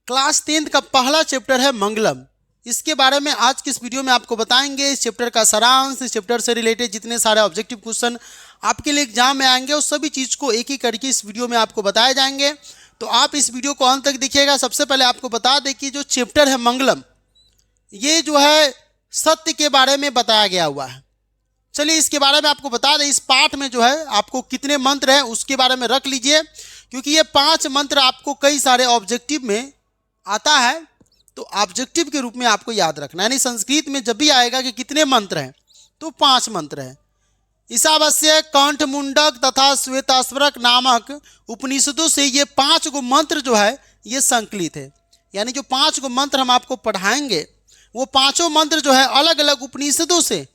Class 10th का पहला chapter है मंगलम। इसके बारे में आज की इस वीडियो में आपको बताएंगे। इस चैप्टर का सारांश, इस चैप्टर से रिलेटेड जितने सारे ऑब्जेक्टिव क्वेश्चन आपके लिए एग्जाम में आएंगे उस सभी चीज़ को एक ही करके इस वीडियो में आपको बताए जाएंगे। तो आप इस वीडियो को अंत तक देखिएगा। सबसे पहले आपको बता दें कि जो चैप्टर है मंगलम, ये जो है सत्य के बारे में बताया गया हुआ है। चलिए इसके बारे में आपको बता दें। इस पाठ में जो है आपको कितने मंत्र हैं उसके बारे में रख लीजिए, क्योंकि ये 5 मंत्र आपको कई सारे ऑब्जेक्टिव में आता है, तो ऑब्जेक्टिव के रूप में आपको याद रखना। यानी संस्कृत में जब भी आएगा कि कितने मंत्र हैं तो 5 मंत्र हैं। ईशावास्य, कंठ, मुंडक तथा श्वेताश्वरक नामक उपनिषदों से ये 5 गो मंत्र जो है ये संकलित है। यानी जो 5 गो मंत्र हम आपको पढ़ाएंगे वो 5 मंत्र जो है अलग अलग उपनिषदों से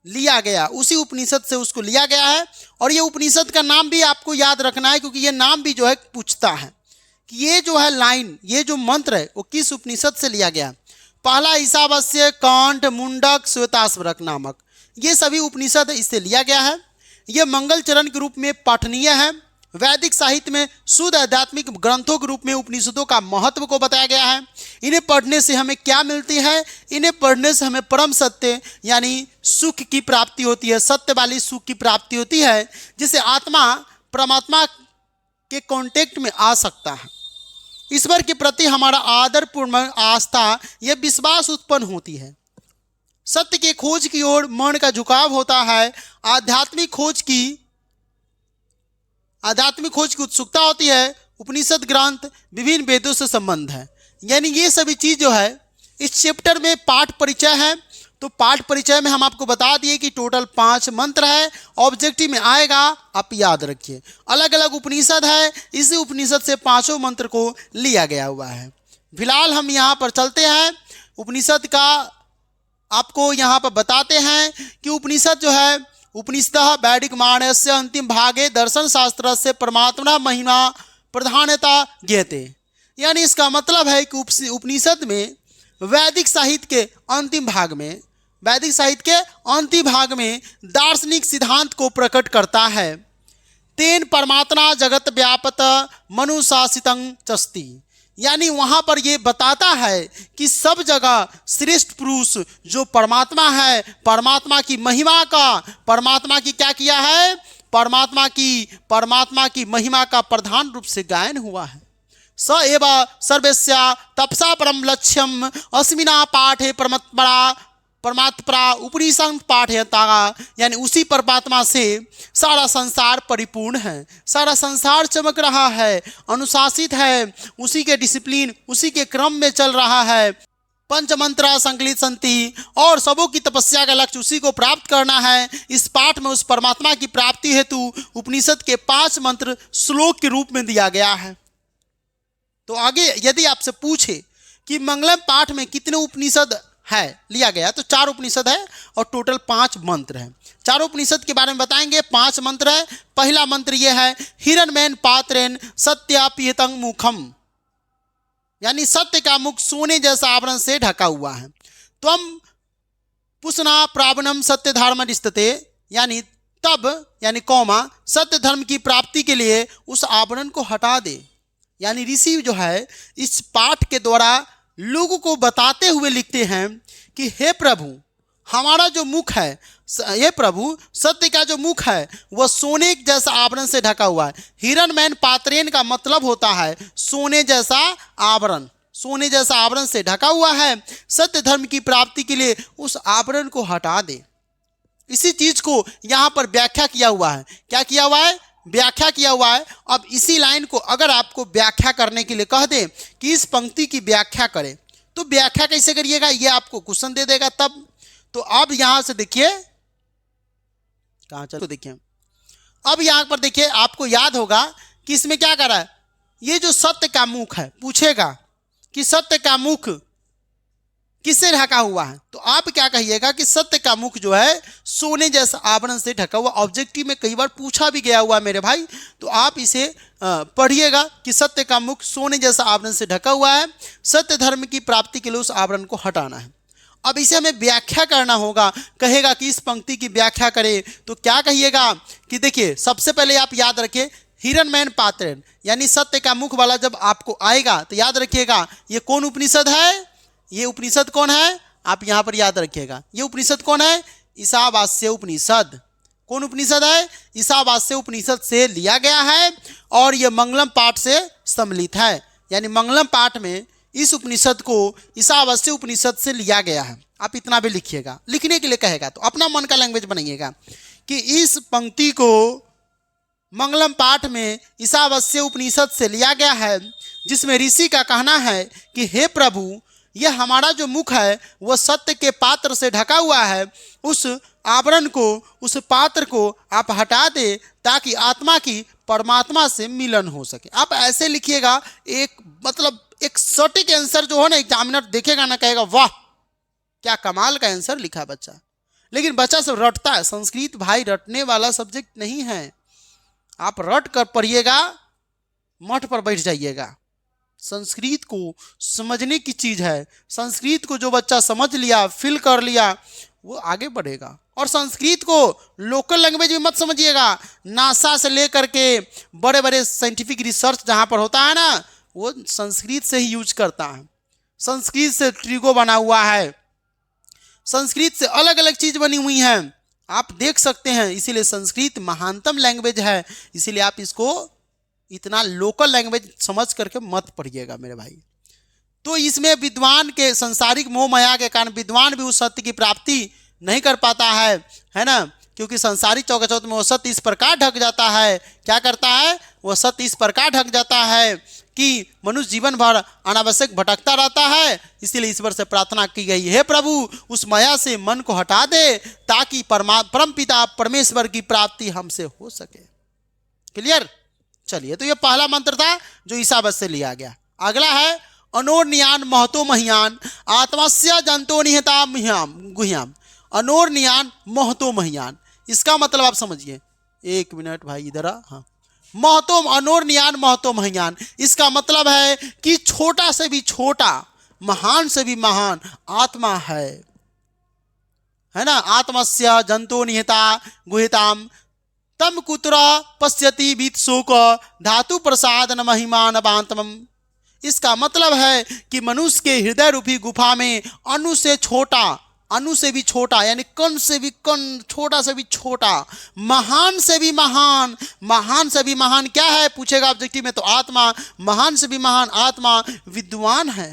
लिया गया, उसी उपनिषद से उसको लिया गया है। और ये उपनिषद का नाम भी आपको याद रखना है, क्योंकि ये नाम भी जो है पूछता है कि ये जो है लाइन, ये जो मंत्र है वो किस उपनिषद से लिया गया। पहला ईशावास्य, कंठ, मुंडक, श्वेताश्वरक नामक, ये सभी उपनिषद इससे लिया गया है। ये मंगल चरण के रूप में पठनीय है। वैदिक साहित्य में शुद्ध आध्यात्मिक ग्रंथों के रूप में उपनिषदों का महत्व को बताया गया है। इन्हें पढ़ने से हमें क्या मिलती है? इन्हें पढ़ने से हमें परम सत्य यानी सुख की प्राप्ति होती है, सत्य वाली सुख की प्राप्ति होती है, जिससे आत्मा परमात्मा के कांटेक्ट में आ सकता है। ईश्वर के प्रति हमारा आदरपूर्ण आस्था, यह विश्वास उत्पन्न होती है। सत्य की खोज की ओर मन का झुकाव होता है। आध्यात्मिक खोज की उत्सुकता होती है। उपनिषद ग्रंथ विभिन्न वेदों से संबंध है। यानी ये सभी चीज़ जो है इस चैप्टर में पाठ परिचय है। तो पाठ परिचय में हम आपको बता दिए कि टोटल 5 मंत्र है। ऑब्जेक्टिव में आएगा, आप याद रखिए। अलग अलग उपनिषद है, इसी उपनिषद से 5 मंत्र को लिया गया हुआ है। फिलहाल हम यहाँ पर चलते हैं उपनिषद का, आपको यहाँ पर बताते हैं कि उपनिषद जो है उपनिषदः वैदिक मानस्य अंतिम भागे दर्शन शास्त्र से परमात्मा महिमा प्रधानता ज्ञेयते। यानी इसका मतलब है कि उपनिषद में वैदिक साहित्य के अंतिम भाग में दार्शनिक सिद्धांत को प्रकट करता है। तेन परमात्मा जगत व्यापत मनुशासितं चस्ति। यानी वहाँ पर ये बताता है कि सब जगह श्रेष्ठ पुरुष जो परमात्मा है, परमात्मा की महिमा का, परमात्मा की क्या किया है? परमात्मा की महिमा का प्रधान रूप से गायन हुआ है। स एव सर्वस्या तपसा परम लक्ष्यम अस्मिना पाठे परमात्मा उपनिषद पाठयता। यानी उसी परमात्मा से सारा संसार परिपूर्ण है, सारा संसार चमक रहा है, अनुशासित है, उसी के डिसिप्लिन, उसी के क्रम में चल रहा है। पंचमंत्रा संकलित संति, और सबों की तपस्या का लक्ष्य उसी को प्राप्त करना है। इस पाठ में उस परमात्मा की प्राप्ति हेतु उपनिषद के 5 मंत्र श्लोक के रूप में दिया गया है। तो आगे यदि आपसे पूछे कि मंगलम पाठ में कितने उपनिषद है लिया गया, तो 4 उपनिषद है और टोटल 5 मंत्र हैं। 4 उपनिषद के बारे में बताएंगे। 5 मंत्र है। पहला मंत्र यह है हिरण्मयेन पात्रेण सत्यापिहितं मुखम। यानी सत्य का मुख सोने जैसा आवरण से ढका हुआ है। त्वं पुष्णा प्रावणम सत्य धर्मनिष्ठते। यानी तब, यानी कौमा, सत्य धर्म की प्राप्ति के लिए उस आवरण को हटा दे। यानी ऋषि जो है इस पाठ के द्वारा लोगों को बताते हुए लिखते हैं कि हे प्रभु, हमारा जो मुख है, हे प्रभु, सत्य का जो मुख है वह सोने जैसा आवरण से ढका हुआ है। हिरण्मयेन पात्रेण का मतलब होता है सोने जैसा आवरण, सोने जैसा आवरण से ढका हुआ है। सत्य धर्म की प्राप्ति के लिए उस आवरण को हटा दे। इसी चीज को यहाँ पर व्याख्या किया हुआ है। क्या किया हुआ है? व्याख्या किया हुआ है। अब इसी लाइन को अगर आपको व्याख्या करने के लिए कह दे कि इस पंक्ति की व्याख्या करें, तो व्याख्या कैसे करिएगा? ये आपको क्वेश्चन दे देगा तब। तो अब यहां से देखिए, कहां चलो, देखिए अब यहां पर देखिए, आपको याद होगा कि इसमें क्या कर रहा है, ये जो सत्य का मुख है, पूछेगा कि सत्य का मुख किससे ढका हुआ है, तो आप क्या कहिएगा कि सत्य का मुख जो है सोने जैसा आवरण से ढका हुआ। ऑब्जेक्टिव में कई बार पूछा भी गया हुआ है मेरे भाई, तो आप इसे पढ़िएगा कि सत्य का मुख सोने जैसा आवरण से ढका हुआ है। सत्य धर्म की प्राप्ति के लिए उस आवरण को हटाना है। अब इसे हमें व्याख्या करना होगा। कहेगा कि इस पंक्ति की व्याख्या करें, तो क्या कहिएगा कि देखिए, सबसे पहले आप याद रखिए हिरण्मयन पात्रेण, यानी सत्य का मुख वाला जब आपको आएगा तो याद रखिएगा ये कौन उपनिषद है, ये उपनिषद कौन है, आप यहाँ पर याद रखिएगा ये उपनिषद कौन है, ईशावास्य उपनिषद। कौन उपनिषद है, ईशावास्य उपनिषद से लिया गया है और यह मंगलम पाठ से सम्मिलित है, यानी मंगलम पाठ में इस उपनिषद को ईशावास्य उपनिषद से लिया गया है। आप इतना भी लिखिएगा, लिखने के लिए कहेगा तो अपना मन का लैंग्वेज बनाइएगा कि इस पंक्ति को मंगलम पाठ में ईशावास्य उपनिषद से लिया गया है, जिसमें ऋषि का कहना है कि हे प्रभु, यह हमारा जो मुख है वह सत्य के पात्र से ढका हुआ है, उस आवरण को, उस पात्र को आप हटा दे ताकि आत्मा की परमात्मा से मिलन हो सके। आप ऐसे लिखिएगा, एक मतलब एक सटीक आंसर जो हो ना, एग्जामिनर देखेगा ना कहेगा वाह क्या कमाल का आंसर लिखा बच्चा। लेकिन बच्चा सब रटता है, संस्कृत भाई रटने वाला सब्जेक्ट नहीं है। आप रट कर पढ़िएगा, मठ पर बैठ जाइएगा। संस्कृत को समझने की चीज़ है। संस्कृत को जो बच्चा समझ लिया, फील कर लिया, वो आगे बढ़ेगा। और संस्कृत को लोकल लैंग्वेज में मत समझिएगा। नासा से लेकर के बड़े बड़े साइंटिफिक रिसर्च जहाँ पर होता है ना, वो संस्कृत से ही यूज करता है। संस्कृत से ट्रिगो बना हुआ है, संस्कृत से अलग अलग चीज़ बनी हुई हैं, आप देख सकते हैं। इसीलिए संस्कृत महानतम लैंग्वेज है, इसीलिए आप इसको इतना लोकल लैंग्वेज समझ करके मत पढ़िएगा मेरे भाई। तो इसमें विद्वान के सांसारिक मोह माया के कारण विद्वान भी उस सत्य की प्राप्ति नहीं कर पाता है ना, क्योंकि संसारिक चौकाचौथ में वो सत्य इस प्रकार ढक जाता है। क्या करता है, वो सत्य इस प्रकार ढक जाता है कि मनुष्य जीवन भर अनावश्यक भटकता रहता है। इसीलिए ईश्वर से प्रार्थना की गई, हे प्रभु उस माया से मन को हटा दे ताकि परम पिता परमेश्वर की प्राप्ति हमसे हो सके। क्लियर। चलिए, तो ये पहला मंत्र था जो ईशावास्य से लिया गया। अगला है अनोर्नियान महतो महियान आत्मस्य जंतो निहता गुह्याम। अनोर्नियान महतो महियान, इसका मतलब आप समझिए। एक मिनट भाई इधर आ। हाँ, महतो अनोर्नियान महतो महियान, इसका मतलब है कि छोटा से भी छोटा, महान से भी महान आत्मा है ना। आत्मस्य जंतो निहता गुहिताम तम कुत्र पश्यति बीत शोक धातु प्रसादन महिमान बांतमम। इसका मतलब है कि मनुष्य के हृदय रूपी गुफा में अणु से छोटा, अणु से भी छोटा, यानी कण से भी कण, छोटा से भी छोटा, महान से भी महान, महान से भी महान क्या है पूछेगा ऑब्जेक्टिव में, तो आत्मा, महान से भी महान आत्मा विद्वान है।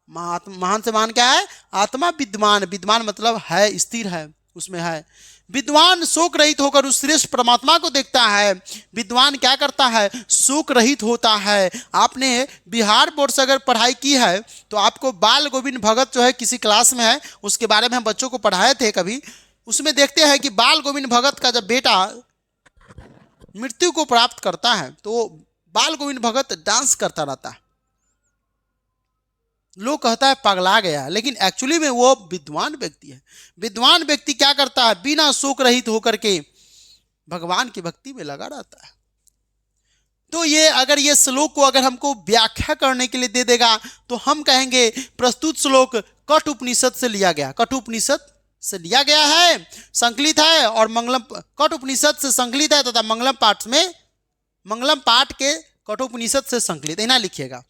महान से महान क्या है, आत्मा विद्वान। विद्वान मतलब है, स्थिर है, उसमें है। विद्वान शोक रहित होकर उस श्रेष्ठ परमात्मा को देखता है। विद्वान क्या करता है, शोक रहित होता है। आपने बिहार बोर्ड से अगर पढ़ाई की है तो आपको बाल गोविंद भगत जो है किसी क्लास में है, उसके बारे में हम बच्चों को पढ़ाए थे कभी। उसमें देखते हैं कि बाल गोविंद भगत का जब बेटा मृत्यु को प्राप्त करता है तो बाल गोविंद भगत डांस करता रहता है। लोग कहता है पगला गया, लेकिन एक्चुअली में वो विद्वान व्यक्ति है। विद्वान व्यक्ति क्या करता है, बिना शोक रहित होकर के भगवान की भक्ति में लगा रहता है। तो ये अगर ये श्लोक को अगर हमको व्याख्या करने के लिए दे देगा तो हम कहेंगे प्रस्तुत श्लोक कठ उपनिषद से लिया गया। कठ उपनिषद से लिया गया है, संकलित है और मंगलम कठ उपनिषद से संकलित है तथा मंगलम पाठ में, मंगलम पाठ के कठोपनिषद से संकलित। इतना लिखिएगा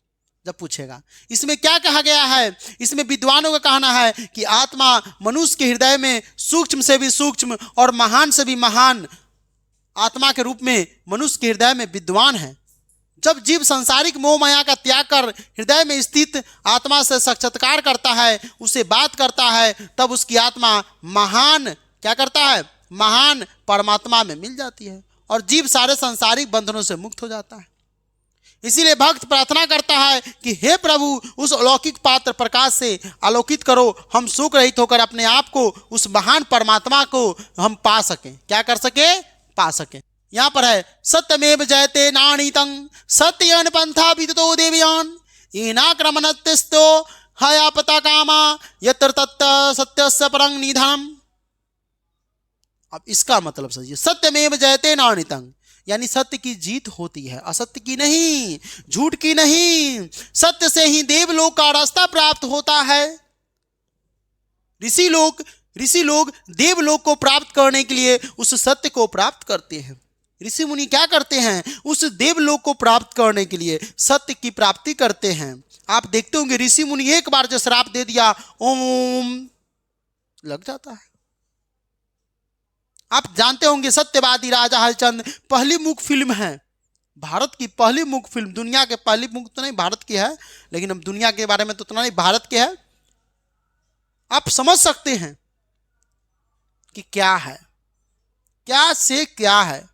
जब पूछेगा। इसमें क्या कहा गया है, इसमें विद्वानों का कहना है कि आत्मा मनुष्य के हृदय में सूक्ष्म से भी सूक्ष्म और महान से भी महान आत्मा के रूप में मनुष्य के हृदय में विद्वान है। जब जीव सांसारिक मोह माया का त्याग कर हृदय में स्थित आत्मा से साक्षात्कार करता है, उसे बात करता है, तब उसकी आत्मा महान क्या करता है, महान परमात्मा में मिल जाती है और जीव सारे सांसारिक बंधनों से मुक्त हो जाता है। इसीलिए भक्त प्रार्थना करता है कि हे प्रभु उस अलौकिक पात्र प्रकाश से आलोकित करो, हम शोक रहित होकर अपने आप को उस महान परमात्मा को हम पा सकें। क्या कर सके, पा सकें। यहाँ पर है सत्यमेव जयते नाणीतं सत्यन पंथा विदितो देवयान येनाक्रमणत्यस्तो हयापता कामा यत्र तत्त सत्यस्य परं निधनम। अब इसका मतलब समझिए, सत्यमेव जयते नाणीतं यानी सत्य की जीत होती है, असत्य की नहीं, झूठ की नहीं। सत्य से ही देवलोक का रास्ता प्राप्त होता है। ऋषि लोग देवलोक को प्राप्त करने के लिए उस सत्य को प्राप्त करते हैं। ऋषि मुनि क्या करते हैं? उस देवलोक को प्राप्त करने के लिए सत्य की प्राप्ति करते हैं। आप देखते होंगे ऋषि मुनि एक बार जो श्राप दे दिया, ओम लग जाता है। आप जानते होंगे सत्यवादी राजा हरिश्चंद्र पहली मूक फिल्म है, भारत की पहली मूक फिल्म। दुनिया के पहली मूक तो नहीं, भारत की है, लेकिन अब दुनिया के बारे में तो उतना नहीं, भारत के है। आप समझ सकते हैं कि क्या है, क्या से क्या है।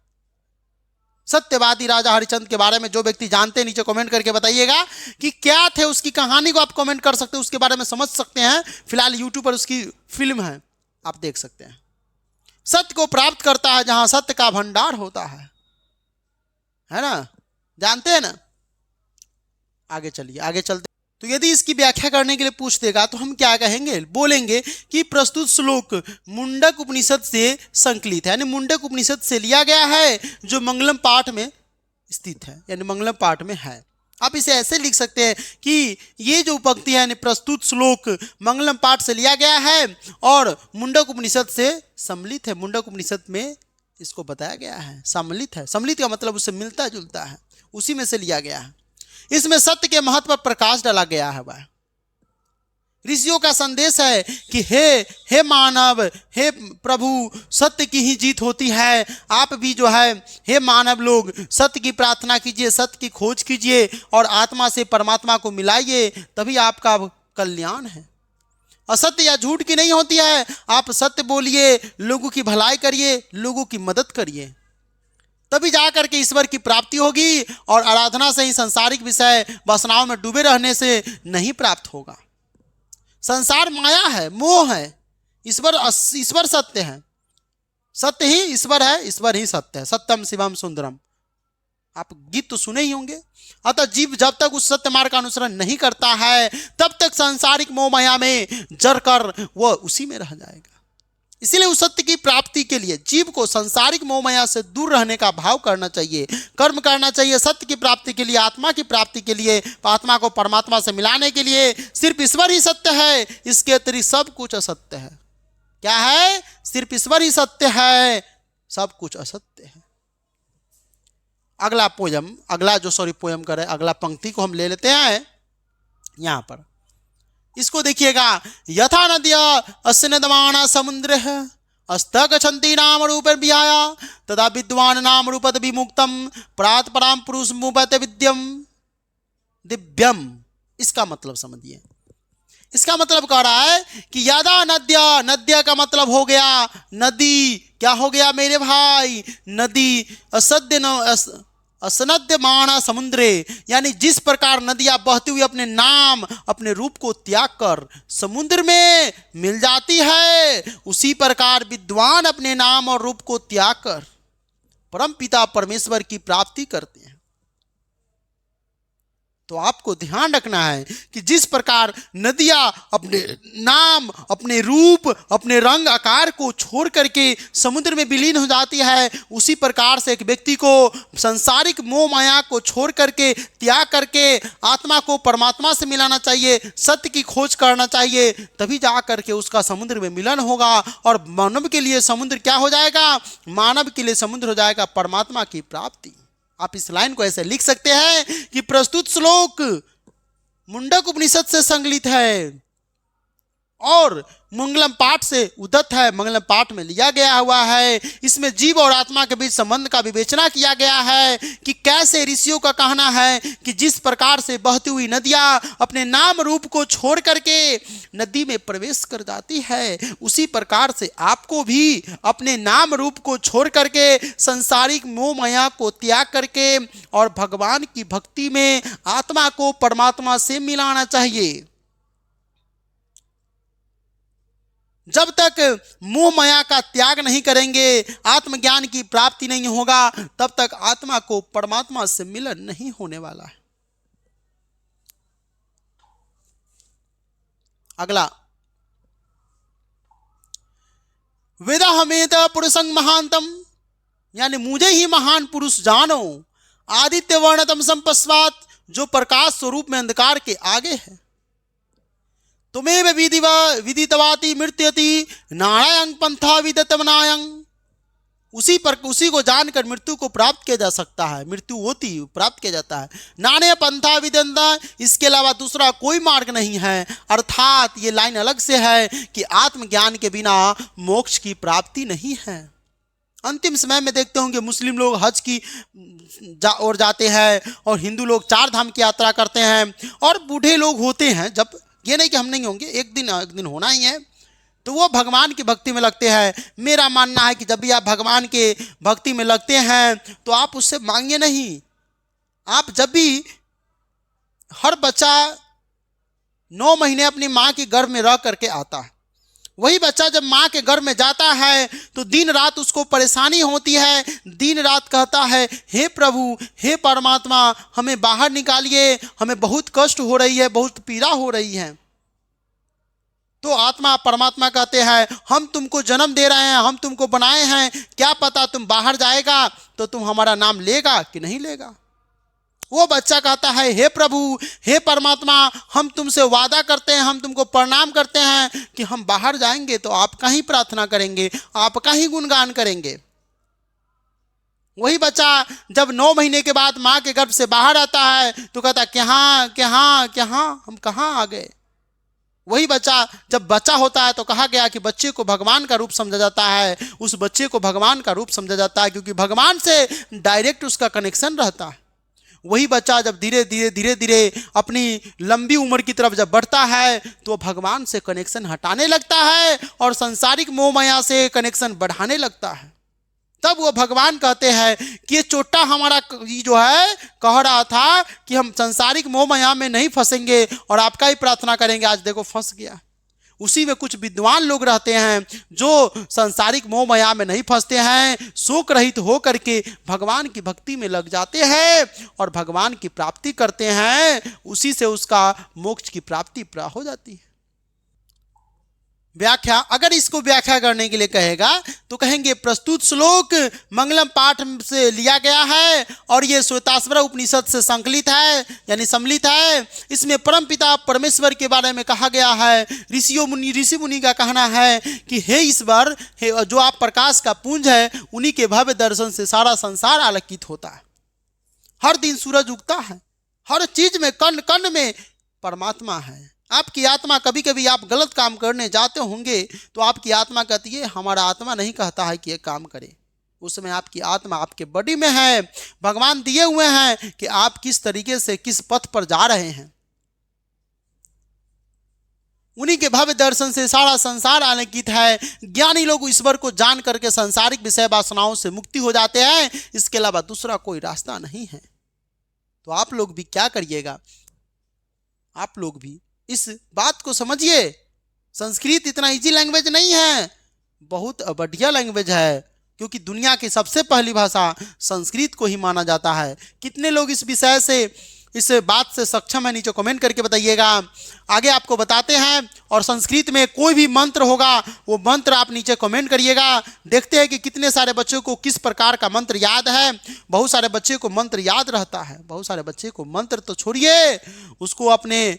सत्यवादी राजा हरिश्चंद्र के बारे में जो व्यक्ति जानते हैं नीचे कमेंट करके बताइएगा कि क्या थे, उसकी कहानी को आप कमेंट कर सकते हैं, उसके बारे में समझ सकते हैं। फिलहाल यूट्यूब पर उसकी फिल्म है, आप देख सकते हैं। सत्य को प्राप्त करता है जहां सत्य का भंडार होता है ना, जानते हैं ना। आगे चलिए, आगे चलते। तो यदि इसकी व्याख्या करने के लिए पूछ देगा तो हम क्या कहेंगे? बोलेंगे कि प्रस्तुत श्लोक मुंडक उपनिषद से संकलित है, यानी मुंडक उपनिषद से लिया गया है, जो मंगलम पाठ में स्थित है, यानी मंगलम पाठ में है। आप इसे ऐसे लिख सकते हैं कि ये जो पंक्ति है यानी प्रस्तुत श्लोक मंगलम पाठ से लिया गया है और मुंडक उपनिषद से सम्मिलित है। मुंडक उपनिषद में इसको बताया गया है, सम्मिलित है। सम्मिलित का मतलब उससे मिलता जुलता है, उसी में से लिया गया है। इसमें सत्य के महत्व पर प्रकाश डाला गया है। वह ऋषियों का संदेश है कि हे मानव, हे प्रभु, सत्य की ही जीत होती है। आप भी जो है हे मानव लोग सत्य की प्रार्थना कीजिए, सत्य की खोज कीजिए और आत्मा से परमात्मा को मिलाइए, तभी आपका कल्याण है। असत्य या झूठ की नहीं होती है। आप सत्य बोलिए, लोगों की भलाई करिए, लोगों की मदद करिए, तभी जाकर के ईश्वर की प्राप्ति होगी। और आराधना से ही सांसारिक विषय वासनाओं में डूबे रहने से नहीं प्राप्त होगा। संसार माया है, मोह है, ईश्वर सत्य है। सत्य ही ईश्वर है, ईश्वर ही सत्य है। सत्यम शिवम सुंदरम, आप गीत तो सुने ही होंगे। अतः जीव जब तक उस सत्य मार्ग का अनुसरण नहीं करता है तब तक सांसारिक मोह माया में जरकर वह उसी में रह जाएगा। इसीलिए उस सत्य की प्राप्ति के लिए जीव को सांसारिक मोह माया से दूर रहने का भाव करना चाहिए, कर्म करना चाहिए। सत्य की प्राप्ति के लिए, आत्मा की प्राप्ति के लिए, आत्मा को परमात्मा से मिलाने के लिए सिर्फ ईश्वर ही सत्य है, इसके अतिरिक्त सब कुछ असत्य है। क्या है? सिर्फ ईश्वर ही सत्य है, सब कुछ असत्य है। अगला पोयम करे, अगला पंक्ति को हम ले लेते हैं यहां पर। इसको देखिएगा, यथा नद्या अस्नदमाना समुद्र अस्त गच्छन्ति नाम रूप विहाया तदा विद्वान नाम रूपद विमुक्तम प्रात पराम पुरुष मुपत विद्यम दिव्यम। इसका मतलब समझिए। इसका मतलब कह रहा है कि यदा नद्या का मतलब हो गया नदी। क्या हो गया मेरे भाई? नदी। असनद्यमाना समुद्रे, यानी जिस प्रकार नदियां बहती हुई अपने नाम, अपने रूप को त्याग कर समुद्र में मिल जाती है, उसी प्रकार विद्वान अपने नाम और रूप को त्याग कर परम पिता परमेश्वर की प्राप्ति करते हैं। तो आपको ध्यान रखना है कि जिस प्रकार नदियां अपने नाम, अपने रूप, अपने रंग आकार को छोड़ करके समुद्र में विलीन हो जाती है, उसी प्रकार से एक व्यक्ति को सांसारिक मोह माया को छोड़ करके, त्याग करके आत्मा को परमात्मा से मिलाना चाहिए, सत्य की खोज करना चाहिए, तभी जा करके उसका समुद्र में मिलन होगा। और मानव के लिए समुद्र क्या हो जाएगा? मानव के लिए समुद्र हो जाएगा परमात्मा की प्राप्ति। आप इस लाइन को ऐसे लिख सकते हैं कि प्रस्तुत श्लोक मुंडक उपनिषद से संकलित है और मंगलम पाठ से उदत्त है, मंगलम पाठ में लिया गया हुआ है। इसमें जीव और आत्मा के बीच संबंध का विवेचना किया गया है कि कैसे ऋषियों का कहना है कि जिस प्रकार से बहती हुई नदियां अपने नाम रूप को छोड़ करके नदी में प्रवेश कर जाती है, उसी प्रकार से आपको भी अपने नाम रूप को छोड़ करके संसारिक मोह माया को त्याग करके और भगवान की भक्ति में आत्मा को परमात्मा से मिलाना चाहिए। जब तक मोह माया का त्याग नहीं करेंगे, आत्मज्ञान की प्राप्ति नहीं होगा, तब तक आत्मा को परमात्मा से मिलन नहीं होने वाला है। अगला, वेदाहमेत पुरुषं महांतम, यानी मुझे ही महान पुरुष जानो। आदित्य वर्णतम संपस्वात, जो प्रकाश स्वरूप में अंधकार के आगे है। तुम्हें विदितवाति मृत्यति नारायण पंथा विदतमनायं, उसी को जानकर मृत्यु को प्राप्त किया जा सकता है। मृत्यु होती प्राप्त किया जाता है। नाने पंथा विदंता, इसके अलावा दूसरा कोई मार्ग नहीं है। अर्थात ये लाइन अलग से है कि आत्मज्ञान के बिना मोक्ष की प्राप्ति नहीं है। अंतिम समय में देखते होंगे मुस्लिम लोग हज की ओर जाते हैं और हिंदू लोग 4 धाम की यात्रा करते हैं, और बूढ़े लोग होते हैं, जब ये नहीं कि हम नहीं होंगे, एक दिन होना ही है, तो वो भगवान की भक्ति में लगते हैं। मेरा मानना है कि जब भी आप भगवान के भक्ति में लगते हैं तो आप उससे मांगिए नहीं। आप जब भी, हर बच्चा 9 महीने अपनी माँ के गर्भ में रह करके आता है, वही बच्चा जब माँ के गर्भ में जाता है तो दिन रात उसको परेशानी होती है, दिन रात कहता है, हे प्रभु, हे परमात्मा, हमें बाहर निकालिए, हमें बहुत कष्ट हो रही है, बहुत पीड़ा हो रही है। तो आत्मा परमात्मा कहते हैं, हम तुमको जन्म दे रहे हैं, हम तुमको बनाए हैं, क्या पता तुम बाहर जाएगा तो तुम हमारा नाम लेगा कि नहीं लेगा। वो बच्चा कहता है, हे प्रभु, हे परमात्मा, हम तुमसे वादा करते हैं, हम तुमको प्रणाम करते हैं कि हम बाहर जाएंगे तो आपका ही प्रार्थना करेंगे, आपका ही गुणगान करेंगे। वही बच्चा जब 9 महीने के बाद माँ के गर्भ से बाहर आता है तो कहता है, कहाँ हम कहाँ आ गए। वही बच्चा जब बच्चा होता है तो कहा गया कि बच्चे को भगवान का रूप समझा जाता है, उस बच्चे को भगवान का रूप समझा जाता है, क्योंकि भगवान से डायरेक्ट उसका कनेक्शन रहता है। वही बच्चा जब धीरे धीरे अपनी लंबी उम्र की तरफ जब बढ़ता है तो भगवान से कनेक्शन हटाने लगता है और संसारिक मोह माया से कनेक्शन बढ़ाने लगता है। तब वो भगवान कहते हैं कि ये चोटा हमारा जो है कह रहा था कि हम संसारिक मोह माया में नहीं फंसेंगे और आपका ही प्रार्थना करेंगे, आज देखो फंस गया। उसी में कुछ विद्वान लोग रहते हैं जो संसारिक मोह माया में नहीं फंसते हैं, शोक रहित हो करके भगवान की भक्ति में लग जाते हैं और भगवान की प्राप्ति करते हैं। उसी से उसका मोक्ष की प्राप्ति हो जाती है। व्याख्या, अगर इसको व्याख्या करने के लिए कहेगा तो कहेंगे प्रस्तुत श्लोक मंगलम पाठ से लिया गया है और ये श्वेताश्वर उपनिषद से संकलित है, यानी सम्मिलित है। इसमें परमपिता परमेश्वर के बारे में कहा गया है। ऋषि मुनि का कहना है कि हे ईश्वर, जो आप प्रकाश का पुंज है, उन्हीं के भव्य दर्शन से सारा संसार आलोकित होता है। हर दिन सूरज उगता है, हर चीज में कण कण में परमात्मा है। आपकी आत्मा, कभी कभी आप गलत काम करने जाते होंगे तो आपकी आत्मा कहती है, हमारा आत्मा नहीं कहता है कि ये काम करे। उस समय आपकी आत्मा आपके बॉडी में है, भगवान दिए हुए हैं कि आप किस तरीके से किस पथ पर जा रहे हैं। उन्हीं के भव्य दर्शन से सारा संसार आलोकित है। ज्ञानी लोग ईश्वर को जान करके सांसारिक विषय वासनाओं से मुक्ति हो जाते हैं, इसके अलावा दूसरा कोई रास्ता नहीं है। तो आप लोग भी क्या करिएगा, आप लोग भी इस बात को समझिए। संस्कृत इतना इजी लैंग्वेज नहीं है, बहुत बढ़िया लैंग्वेज है, क्योंकि दुनिया की सबसे पहली भाषा संस्कृत को ही माना जाता है। कितने लोग इस विषय से, इस बात से सक्षम है, नीचे कमेंट करके बताइएगा। आगे आपको बताते हैं। और संस्कृत में कोई भी मंत्र होगा वो मंत्र आप नीचे कमेंट करिएगा। देखते हैं कि कितने सारे बच्चों को किस प्रकार का मंत्र याद है। बहुत सारे बच्चे को मंत्र याद रहता है, बहुत सारे बच्चे को मंत्र तो छोड़िए, उसको अपने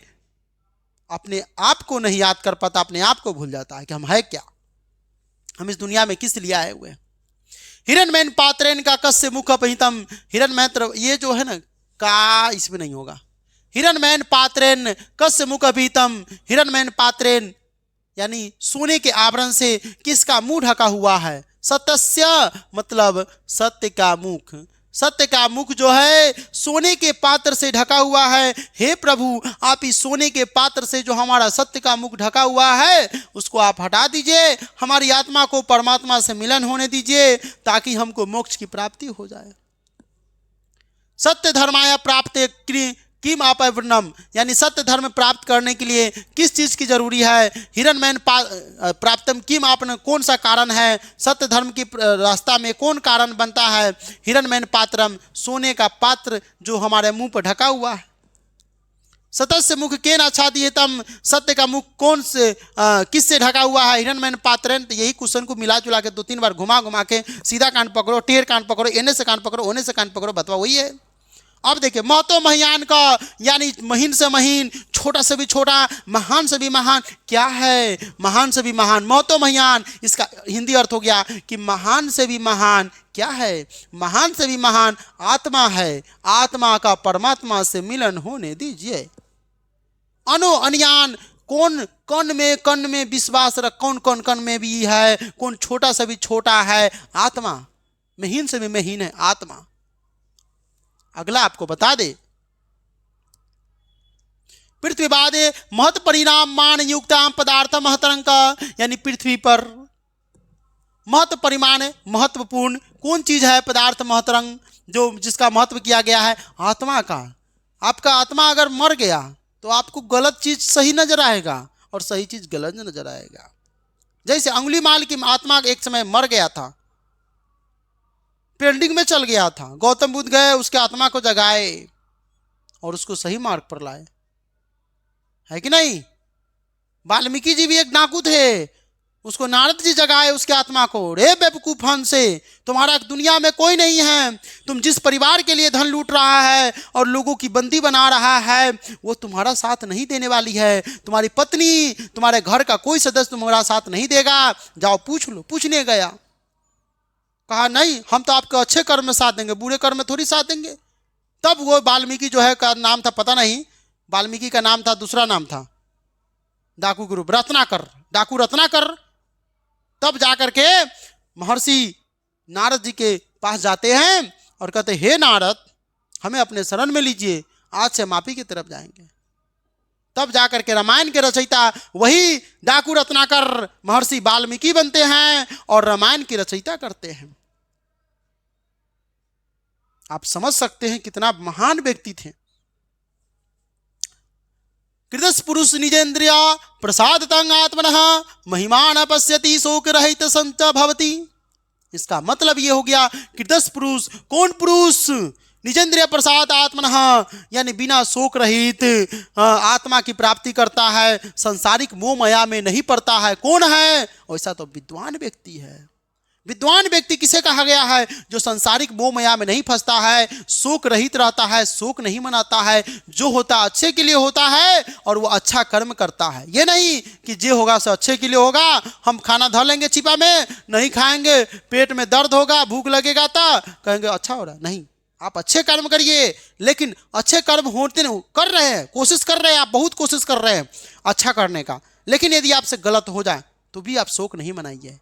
आप को नहीं याद कर पाता, अपने आप को भूल जाता है कि हम है क्या, हम इस दुनिया में किस लिए आए हुए। हिरण्मयेन पात्रेण का कस्य मुख अपहितम, हिरण्मय, ये जो है ना का इसमें नहीं होगा। हिरण्मयेन पात्रेण कस्य मुख अपहितम, हिरण्मयेन पात्रेण यानी सोने के आवरण से किसका मुंह ढका हुआ है। सत्यस्य मतलब सत्य का मुख, सत्य का मुख जो है सोने के पात्र से ढका हुआ है। हे प्रभु, आप इस सोने के पात्र से जो हमारा सत्य का मुख ढका हुआ है उसको आप हटा दीजिए, हमारी आत्मा को परमात्मा से मिलन होने दीजिए ताकि हमको मोक्ष की प्राप्ति हो जाए। सत्य धर्माय प्राप्त किम आपवर्णम, यानी सत्य धर्म प्राप्त करने के लिए किस चीज की जरूरी है। हिरण्मयेन प्राप्तम किम आपने, कौन सा कारण है सत्य धर्म की रास्ता में, कौन कारण बनता है। हिरण्मयेन पात्रम, सोने का पात्र जो हमारे मुंह पर ढका हुआ है। सतस्य मुख केन आच्छादितम, सत्य का मुख कौन से किससे ढका हुआ है। हिरण्मयेन पात्रेण, तो यही क्वेश्चन को मिला जुला के 2-3 बार घुमा के सीधा कान पकड़ो, टेढ़ कान पकड़ो, एने से कान पकड़ो, ओने से कान पकड़ो, बतवा वही है। अब देखिए महतो महियान का, यानी महीन से महीन, छोटा से भी छोटा, महान से भी महान क्या है? महान से भी महान महतो महान, इसका हिंदी अर्थ हो गया कि महान से भी महान क्या है? महान से भी महान आत्मा है। आत्मा का परमात्मा से मिलन होने दीजिए। अनो अनयान, कौन कण में विश्वास रख, कौन कण में भी है, कौन छोटा से भी छोटा है? आत्मा, महीन से भी महीन है आत्मा। अगला आपको बता दे, पृथ्वी बादे महत परिणाम मान युक्ताम पदार्थ महतरंक, यानी पृथ्वी पर महत परिमाण महत्वपूर्ण कौन चीज है? पदार्थ महतरंग, जो जिसका महत्व किया गया है आत्मा का। आपका आत्मा अगर मर गया तो आपको गलत चीज सही नजर आएगा और सही चीज गलत नजर आएगा। जैसे अंगुलीमाल की आत्मा एक समय मर गया था, पेंडिंग में चल गया था, गौतम बुद्ध गए उसके आत्मा को जगाए और उसको सही मार्ग पर लाए, है कि नहीं? वाल्मीकि जी भी एक डाकू थे, उसको नारद जी जगाए उसके आत्मा को। रे बेवकूफ हंसे, तुम्हारा दुनिया में कोई नहीं है, तुम जिस परिवार के लिए धन लूट रहा है और लोगों की बंदी बना रहा है वो तुम्हारा साथ नहीं देने वाली है। तुम्हारी पत्नी, तुम्हारे घर का कोई सदस्य तुम्हारा साथ नहीं देगा, जाओ पूछ लो। पूछने गया, कहा नहीं हम तो आपके अच्छे कर्म में साथ देंगे, बुरे कर्म में थोड़ी साथ देंगे। तब वो वाल्मीकि जो है का नाम था पता नहीं, वाल्मीकि का नाम था, दूसरा नाम था डाकू ग्रुप रत्नाकर, डाकू रत्नाकर। तब जाकर के महर्षि नारद जी के पास जाते हैं और कहते हे नारद, हमें अपने शरण में लीजिए, आज से माफी की तरफ जाएंगे। तब जाकर के रामायण के रचयिता वही डाकू रत्नाकर महर्षि वाल्मीकि बनते हैं और रामायण की रचयिता करते हैं। आप समझ सकते हैं कितना महान व्यक्ति थे। कृतस् पुरुष निजेन्द्रिया प्रसाद तंग आत्मनः महिमान पश्यति शोक रहित संच भवति। इसका मतलब ये हो गया कृतस् पुरुष, कौन पुरुष? निजेन्द्रिय प्रसाद आत्मनः, यानी बिना शोक रहित आत्मा की प्राप्ति करता है, संसारिक मोह माया में नहीं पड़ता है। कौन है? ऐसा तो विद्वान व्यक्ति है। विद्वान व्यक्ति किसे कहा गया है? जो संसारिक मोह माया में नहीं फंसता है, शोक रहित रहता है, शोक नहीं मनाता है, जो होता अच्छे के लिए होता है और वो अच्छा कर्म करता है। ये नहीं कि जे होगा सो अच्छे के लिए होगा, हम खाना धर लेंगे छिपा में, नहीं खाएंगे, पेट में दर्द होगा, भूख लगेगा तो कहेंगे अच्छा हो रहा। नहीं, आप अच्छे कर्म करिए, लेकिन अच्छे कर्म होते नहीं, कर रहे हैं, कोशिश कर रहे हैं, आप बहुत कोशिश कर रहे हैं अच्छा करने का, लेकिन यदि आपसे गलत हो जाए तो भी आप शोक नहीं मनाइए,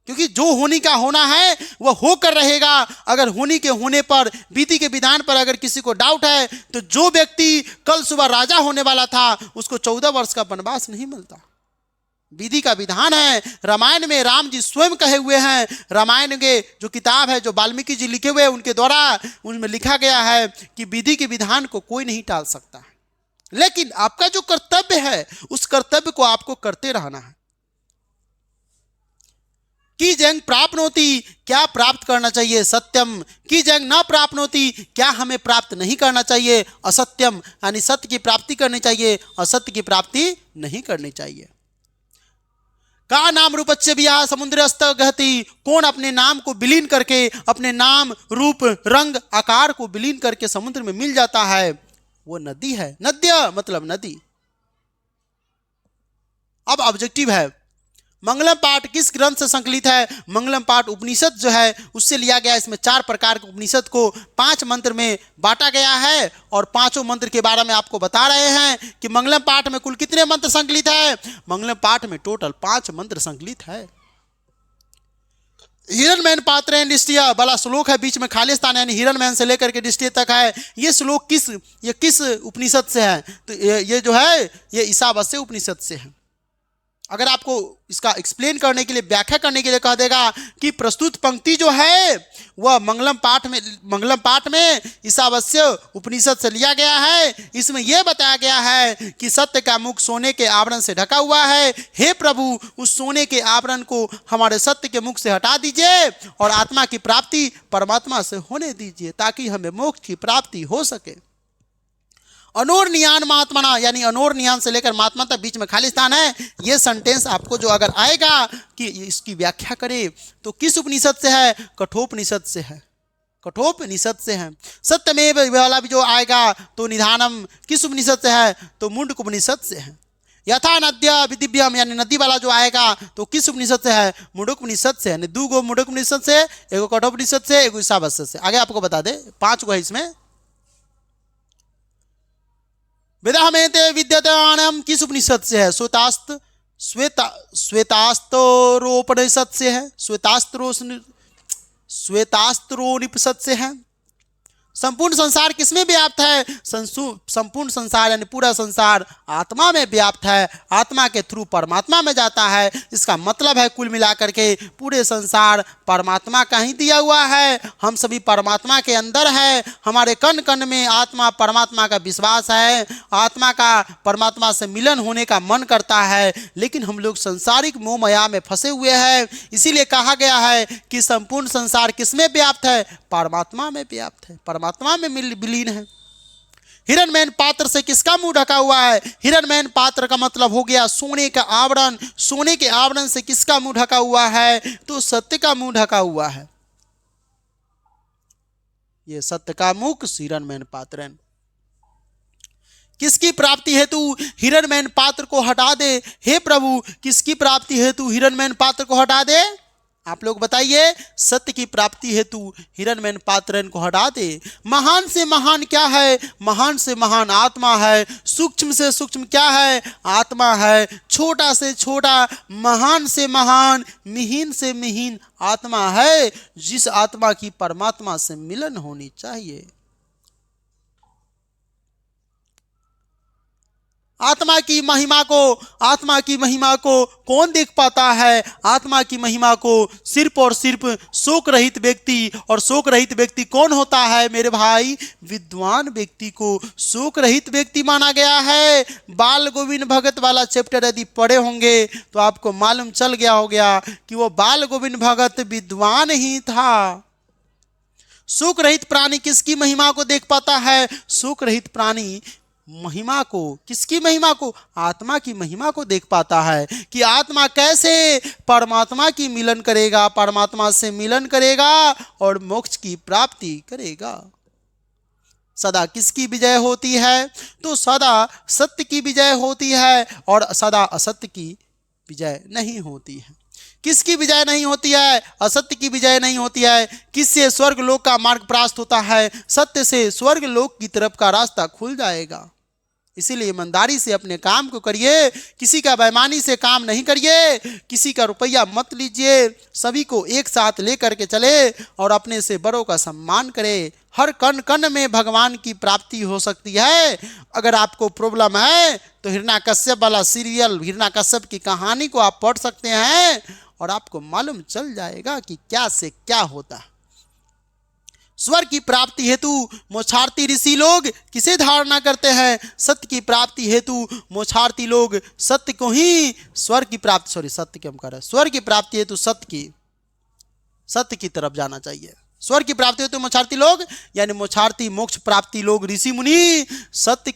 क्योंकि जो होने का होना है वह होकर रहेगा। अगर होने के होने पर, विधि के विधान पर अगर किसी को डाउट है तो जो व्यक्ति कल सुबह राजा होने वाला था उसको 14 वर्ष का वनवास नहीं मिलता। विधि का विधान है। रामायण में राम जी स्वयं कहे हुए हैं, रामायण के जो किताब है जो वाल्मीकि जी लिखे हुए हैं उनके द्वारा, उनमें लिखा गया है कि विधि के विधान को कोई नहीं टाल सकता, लेकिन आपका जो कर्तव्य है उस कर्तव्य को आपको करते रहना है। की जंग प्राप्नोति, क्या प्राप्त करना चाहिए? सत्यम। की जंग न प्राप्नोति, क्या हमें प्राप्त नहीं करना चाहिए? असत्यम, यानी सत्य की प्राप्ति करनी चाहिए, असत्य की प्राप्ति नहीं करनी चाहिए। का नाम रूपस्य बिया समुद्रस्थ गहति, कौन अपने नाम को विलीन करके, अपने नाम रूप रंग आकार को विलीन करके समुद्र में मिल जाता है, वो नदी है। नद्य मतलब नदी। अब ऑब्जेक्टिव है, मंगलम पाठ किस ग्रंथ से संकलित है? मंगलम पाठ उपनिषद जो है उससे लिया गया। इसमें 4 प्रकार के उपनिषद को 5 मंत्र में बांटा गया है और 5 मंत्र के बारे में आपको बता रहे हैं कि मंगलम पाठ में कुल कितने मंत्र संकलित है। मंगलम पाठ में टोटल 5 मंत्र संकलित है। हिरणमैन पात्र डिस्टिय वाला श्लोक है, बीच में खाली स्थान यानी हिरणमैन से लेकर के डिस्टिय तक है। ये श्लोक किस उपनिषद से है? तो ये जो है ये ईशावास्य उपनिषद से है। अगर आपको इसका एक्सप्लेन करने के लिए, व्याख्या करने के लिए कह देगा कि प्रस्तुत पंक्ति जो है वह मंगलम पाठ में ईशावास्य उपनिषद से लिया गया है। इसमें यह बताया गया है कि सत्य का मुख सोने के आवरण से ढका हुआ है। हे प्रभु, उस सोने के आवरण को हमारे सत्य के मुख से हटा दीजिए और आत्मा की प्राप्ति परमात्मा से होने दीजिए, ताकि हमें मोक्ष की प्राप्ति हो सके। अनोर नियान महात्मना, यानी अनोर नियान से लेकर महात्मा तक बीच में खाली स्थान है। ये सेंटेंस आपको जो अगर आएगा कि इसकी व्याख्या करे तो किस उपनिषद से है? कठोपनिषद से है। कठोपनिषद से है। सत्यमेव वाला भी जो आएगा तो निधानम किस उपनिषद से है, तो मुंडकोपनिषद से है। यथा नद्य विदिव्यम यानी नदी वाला जो आएगा तो किस उपनिषद से है, मुंडकोपनिषद से है। दो गो मुंडकोपनिषद से, एगो कठोपनिषद से, एगो ईशावास्य से। आगे आपको बता दे 5 गो है इसमें। वेदाहमेते विद्यमानम किस उपनिषद से है, श्वेतास्त्रोपनिषद से है, श्वेतास्त्रोपनिषद से है। संपूर्ण संसार किसमें व्याप्त है, संपूर्ण संसार यानी पूरा संसार आत्मा में व्याप्त है, आत्मा के थ्रू परमात्मा में जाता है। इसका मतलब है कुल मिलाकर के पूरे संसार परमात्मा का ही दिया हुआ है। हम सभी परमात्मा के अंदर है, हमारे कण कण में आत्मा परमात्मा का विश्वास है, आत्मा का परमात्मा से मिलन होने का मन करता है, लेकिन हम लोग सांसारिक मोह माया में फंसे हुए हैं। इसीलिए कहा गया है कि संपूर्ण संसार किसमें व्याप्त है, परमात्मा में व्याप्त है, परमात्मा में विलीन है। हिरणमय पात्र से किसका मुंह ढका हुआ है, हिरणमय पात्र का मतलब हो गया सोने का आवरण। सोने के आवरण से किसका मुंह ढका हुआ है, तो सत्य का मुंह ढका हुआ है। ये सत्य का मुख हिरणमय पात्र। किसकी प्राप्ति हेतु हिरणमय पात्र को हटा दे, हे प्रभु किसकी प्राप्ति हेतु हिरणमय पात्र को हटा दे, आप लोग बताइए। सत्य की प्राप्ति हेतु हिरणमय पात्र को हटा दे। महान से महान क्या है, महान से महान आत्मा है। सूक्ष्म से सूक्ष्म क्या है, आत्मा है। छोटा से छोटा, महान से महान, मिहीन से मिहीन आत्मा है, जिस आत्मा की परमात्मा से मिलन होनी चाहिए। आत्मा की महिमा को कौन देख पाता है, आत्मा की महिमा को सिर्फ और सिर्फ शोक रहित व्यक्ति। और शोक रहित व्यक्ति कौन होता है मेरे भाई, विद्वान व्यक्ति को शोक रहित व्यक्ति माना गया है। बाल गोविंद भगत वाला चैप्टर यदि पढ़े होंगे तो आपको मालूम चल गया होगा कि वो बाल गोविंद भगत विद्वान ही था। शोक रहित प्राणी किसकी महिमा को देख पाता है, शोक रहित प्राणी महिमा को, किसकी महिमा को, आत्मा की महिमा को देख पाता है कि आत्मा कैसे परमात्मा की मिलन करेगा, परमात्मा से मिलन करेगा और मोक्ष की प्राप्ति करेगा। सदा किसकी विजय होती है, तो सदा सत्य की विजय होती है और सदा असत्य की विजय नहीं होती है। किसकी विजय नहीं होती है, असत्य की विजय नहीं होती है। किससे स्वर्ग लोक का मार्ग प्राप्त होता है, सत्य से स्वर्ग लोक की तरफ का रास्ता खुल जाएगा। इसीलिए ईमानदारी से अपने काम को करिए, किसी का बेईमानी से काम नहीं करिए, किसी का रुपया मत लीजिए, सभी को एक साथ लेकर के चले और अपने से बड़ों का सम्मान करें। हर कण कण में भगवान की प्राप्ति हो सकती है। अगर आपको प्रॉब्लम है तो हिरण्यकश्यप वाला सीरियल, हिरण्यकश्यप की कहानी को आप पढ़ सकते हैं और आपको मालूम चल जाएगा कि क्या से क्या होता है। स्वर्ग की प्राप्ति हेतु मोक्षार्थी ऋषि लोग किसे धारणा करते हैं, सत्य की प्राप्ति हेतु मोक्षार्थी लोग सत्य को ही स्वर्ग की प्राप्ति, सत्य की हम कह रहे हैं, स्वर्ग की प्राप्ति हेतु सत्य की तरफ जाना चाहिए। स्वर्ग की प्राप्ति हेतु मोक्षार्थी लोग यानी मोक्षार्थी मोक्ष प्राप्ति लोग ऋषि मुनि सत्य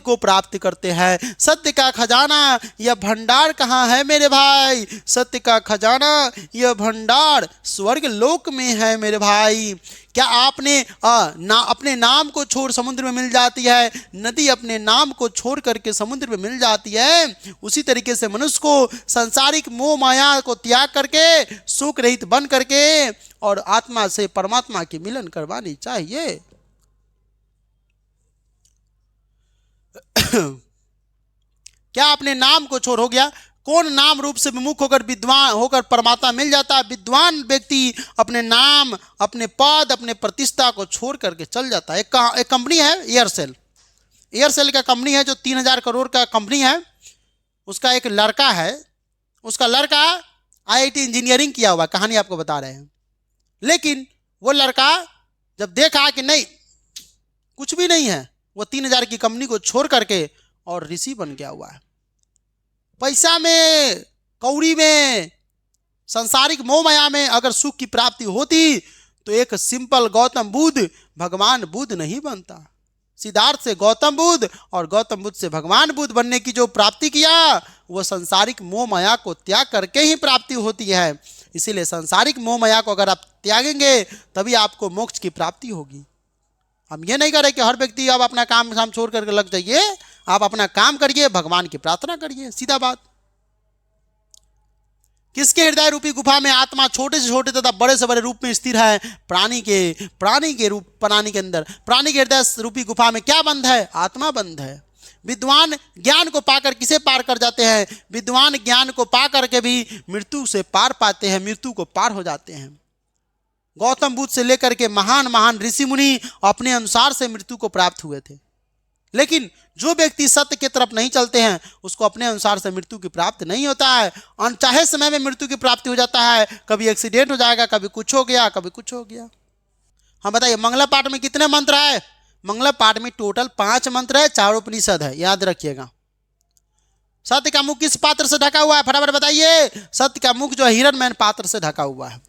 को प्राप्त करते हैं। सत्य का खजाना यह भंडार कहाँ है मेरे भाई, सत्य का खजाना यह भंडार स्वर्ग लोक में है मेरे भाई। क्या आपने अपने नाम को छोड़ समुद्र में मिल जाती है, नदी अपने नाम को छोड़ करके समुद्र में मिल जाती है, उसी तरीके से मनुष्य को सांसारिक मोह माया को त्याग करके शोक रहित बन करके और आत्मा से परमात्मा की मिलन करवानी चाहिए। क्या आपने नाम को छोड़ हो गया, कौन नाम रूप से विमुख होकर विद्वान होकर परमात्मा मिल जाता है। विद्वान व्यक्ति अपने नाम, अपने पद, अपने प्रतिष्ठा को छोड़ करके चल जाता है। एक कंपनी है एयरसेल का कंपनी है जो 3000 करोड़ का कंपनी है। उसका एक लड़का है, उसका लड़का IIT इंजीनियरिंग किया हुआ, कहानी आपको बता रहे हैं। लेकिन वो लड़का जब देखा कि नहीं कुछ भी नहीं है, वो 3000 की कंपनी को छोड़ करके और ऋषि बन गया हुआ है। पैसा में, कौड़ी में, सांसारिक मोह माया में अगर सुख की प्राप्ति होती तो एक सिंपल गौतम बुद्ध भगवान बुद्ध नहीं बनता। सिद्धार्थ से गौतम बुद्ध और गौतम बुद्ध से भगवान बुद्ध बनने की जो प्राप्ति किया वो सांसारिक मोह माया को त्याग करके ही प्राप्ति होती है। इसीलिए सांसारिक मोह माया को अगर आप त्यागेंगे तभी आपको मोक्ष की प्राप्ति होगी। हम ये नहीं करें कि हर व्यक्ति अब अपना काम छोड़ करके लग जाइए। आप अपना काम करिए, भगवान की प्रार्थना करिए, सीधा बात। किसके हृदय रूपी गुफा में आत्मा छोटे से छोटे तथा बड़े से बड़े रूप में स्थिर है? प्राणी के रूप प्राणी के अंदर, प्राणी के हृदय रूपी गुफा में क्या बंद है? आत्मा बंद है। विद्वान ज्ञान को पाकर किसे पार कर जाते हैं? विद्वान ज्ञान को पा करके भी मृत्यु से पार पाते हैं, मृत्यु को पार हो जाते हैं। गौतम बुद्ध से लेकर के महान महान ऋषि मुनि अपने अनुसार से मृत्यु को प्राप्त हुए थे। लेकिन जो व्यक्ति सत्य की तरफ नहीं चलते हैं उसको अपने अनुसार से मृत्यु की प्राप्ति नहीं होता है। अनचाहे समय में मृत्यु की प्राप्ति हो जाता है। कभी एक्सीडेंट हो जाएगा, कभी कुछ हो गया, कभी कुछ हो गया। हाँ बताइए, मंगला पाठ में कितने मंत्र है? मंगला पाठ में टोटल 5 मंत्र है, 4 उपनिषद है, याद रखिएगा। सत्य का मुख किस पात्र से ढका हुआ है? फटाफट बताइए। सत्य का मुख जो है हिरण्मय पात्र से ढका हुआ है।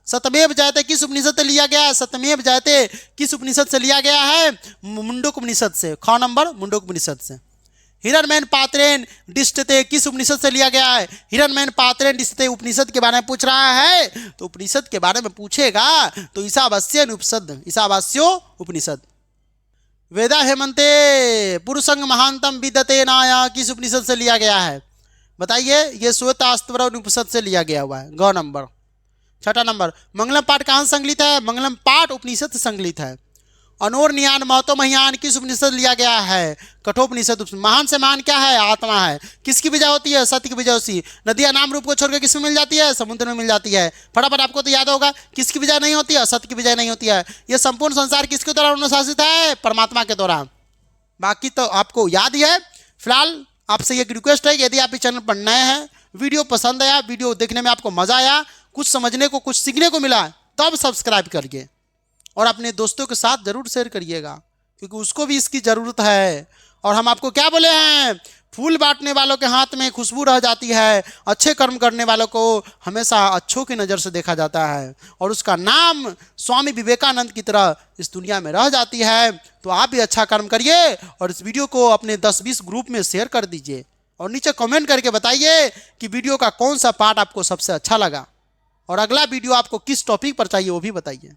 सत्यमेव जयते किस उपनिषद से लिया गया है? सत्यमेव जयते किस उपनिषद से लिया गया है? मुंडक उपनिषद से। ख नंबर मुंडक उपनिषद से। हिरण्मय पात्रेण दिष्टते किस उपनिषद से लिया गया है? हिरण्मय पात्रेण दिष्टते उपनिषद के बारे में पूछ रहा है, तो उपनिषद के बारे में पूछेगा तो ईशावास्यन उपनिषद, ईशावास्यो उपनिषद। वेदा हेमंते पुरुषंग महानतम विदते नाया किस उपनिषद से लिया गया है? बताइए। ये श्वेतास्त्र उपनिषद से लिया गया हुआ है। ग नंबर। 6 नंबर, मंगलम पाठ कहाँ संकलित है? मंगलम पाठ उपनिषद से संकलित है। अनोर नियान महतो महियान किस उपनिषद लिया गया है? कठोपनिषद। महान से महान क्या है? आत्मा है। किसकी विजय होती है? सत्य की विजय होती है। नदियां नाम रूप को छोड़कर किसमें मिल जाती है? समुद्र में मिल जाती है। फटाफट आपको तो याद होगा, किसकी विजय नहीं होती है? सत्य की विजय नहीं होती है। यह संपूर्ण संसार किसके द्वारा अनुशासित है? परमात्मा के द्वारा। बाकी तो आपको याद ही है। फिलहाल आपसे एक रिक्वेस्ट है, यदि आप इस चैनल पर नए हैं, वीडियो पसंद आया, वीडियो देखने में आपको मजा आया, कुछ समझने को, कुछ सीखने को मिला, तब सब्सक्राइब करिए और अपने दोस्तों के साथ जरूर शेयर करिएगा, क्योंकि उसको भी इसकी ज़रूरत है। और हम आपको क्या बोले हैं? फूल बांटने वालों के हाथ में खुशबू रह जाती है, अच्छे कर्म करने वालों को हमेशा अच्छों की नज़र से देखा जाता है और उसका नाम स्वामी विवेकानंद की तरह इस दुनिया में रह जाती है। तो आप भी अच्छा कर्म करिए और इस वीडियो को अपने 10-20 ग्रुप में शेयर कर दीजिए और नीचे कमेंट करके बताइए कि वीडियो का कौन सा पार्ट आपको सबसे अच्छा लगा और अगला वीडियो आपको किस टॉपिक पर चाहिए वो भी बताइए।